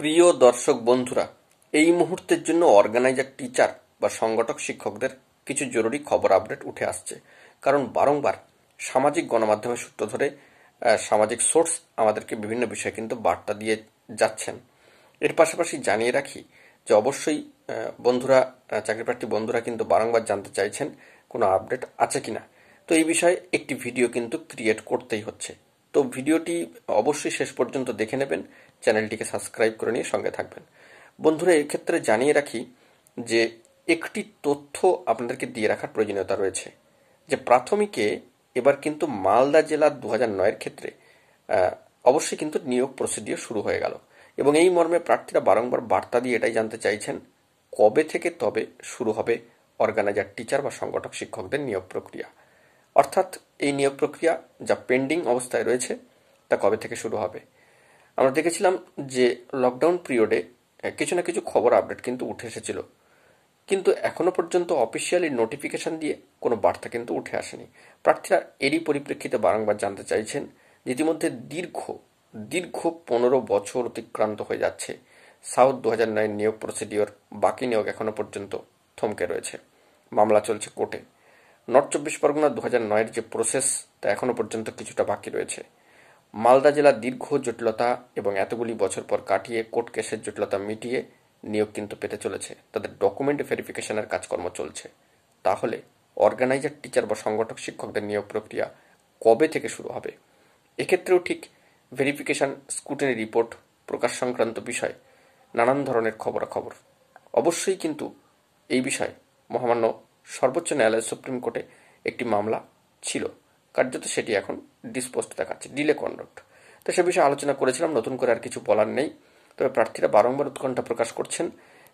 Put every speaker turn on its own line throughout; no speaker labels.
প্রিয় দর্শক বন্ধুরা, এই মুহূর্তের জন্য অর্গানাইজার টিচার বা সংগঠক শিক্ষকদের কিছু জরুরি খবর আপডেট উঠে আসছে। কারণ বারংবার সামাজিক গণমাধ্যমের সূত্র ধরে সামাজিক সোর্স আমাদেরকে বিভিন্ন বিষয়ে কিন্তু বার্তা দিয়ে যাচ্ছেন। এর পাশাপাশি জানিয়ে রাখি যে অবশ্যই বন্ধুরা, চাকরিপ্রার্থী বন্ধুরা কিন্তু বারংবার জানতে চাইছেন কোনো আপডেট আছে কিনা। তো এই বিষয়ে একটি ভিডিও কিন্তু ক্রিয়েট করতেই হচ্ছে। তো ভিডিওটি অবশ্যই শেষ পর্যন্ত দেখে নেবেন, চ্যানেলটিকে সাবস্ক্রাইব করে নিয়ে সঙ্গে থাকবেন। বন্ধুরা, এক্ষেত্রে জানিয়ে রাখি যে একটি তথ্য আপনাদেরকে দিয়ে রাখার প্রয়োজনীয়তা রয়েছে, যে প্রাথমিকে এবার কিন্তু মালদা জেলার 2009-এর ক্ষেত্রে অবশ্যই কিন্তু নিয়োগ প্রসিডিওর শুরু হয়ে গেল, এবং এই মর্মে প্রার্থীরা বারংবার বার্তা দিয়ে এটাই জানতে চাইছেন কবে থেকে তবে শুরু হবে অর্গানাইজার টিচার বা সংগঠক শিক্ষকদের নিয়োগ প্রক্রিয়া। অর্থাৎ এই নিয়োগ প্রক্রিয়া যা পেন্ডিং অবস্থায় রয়েছে তা কবে থেকে শুরু হবে। আমরা দেখেছিলাম যে লকডাউন পিরিয়ডে কিছু না কিছু খবর আপডেট কিন্তু উঠে এসেছিল, কিন্তু এখনো পর্যন্ত অফিসিয়ালি নোটিফিকেশন দিয়ে কোনো বার্তা কিন্তু উঠে আসেনি। প্রার্থীরা এরই পরিপ্রেক্ষিতে বারংবার জানতে চাইছেন যে ইতিমধ্যে দীর্ঘ দীর্ঘ 15 বছর অতিক্রান্ত হয়ে যাচ্ছে। সাউথ 2009 নিয়োগ প্রসিডিওর বাকি নিয়োগ এখনো পর্যন্ত থমকে রয়েছে, মামলা চলছে কোর্টে। নর্থ 24 পরগনা 2009-এর যে প্রসেস তা এখনো পর্যন্ত কিছুটা বাকি রয়েছে। মালদা জেলার দীর্ঘ জটিলতা এবং এতগুলি বছর পর কাটিয়ে কোর্ট কেসের জটিলতা মিটিয়ে নিয়োগ কিন্তু পেতে চলেছে, তাদের ডকুমেন্ট ভেরিফিকেশনের কাজকর্ম চলছে। তাহলে অর্গানাইজার টিচার বা সংগঠক শিক্ষকদের নিয়োগ প্রক্রিয়া কবে থেকে শুরু হবে? এক্ষেত্রেও ঠিক ভেরিফিকেশন, স্ক্রুটিনি রিপোর্ট প্রকাশ সংক্রান্ত বিষয় নানান ধরনের খবরাখবর। অবশ্যই কিন্তু এই বিষয়ে মহামান্য সর্বোচ্চ ন্যায়ালয় সুপ্রিম কোর্টে একটি মামলা ছিল, কার্যত সেটি এখন ডিসপোজড দেখাচ্ছে, ডিলে কন্ডক্ট। তো সে বিষয়ে আলোচনা করেছিলাম, নতুন করে আর কিছু বলার নেই। তবে প্রার্থীরা বারংবার উৎকণ্ঠা প্রকাশ করছেন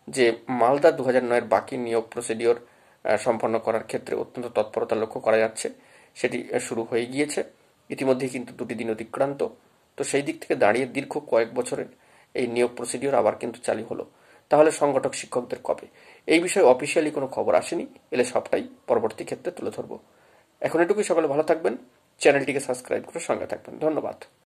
যে মালদা 2009-এর বাকি নিয়োগ প্রসিডিওর সম্পন্ন করার ক্ষেত্রে অত্যন্ত তৎপরতা লক্ষ্য করা যাচ্ছে। সেটি শুরু হয়ে গিয়েছে ইতিমধ্যেই, কিন্তু 2টি দিন অতিক্রান্ত। তো সেই দিক থেকে দাঁড়িয়ে দীর্ঘ কয়েক বছরের এই নিয়োগ প্রসিডিওর আবার কিন্তু চালু হলো। তাহলে সংগঠক শিক্ষকদের কবে? এই বিষয়ে অফিসিয়ালি কোনো খবর আসেনি, এলে সবটাই পরবর্তী ক্ষেত্রে তুলে ধরবো। এখন এটুকুই, সকলে ভালো থাকবেন, চ্যানেলটিকে সাবস্ক্রাইব করে সঙ্গে থাকবেন। ধন্যবাদ।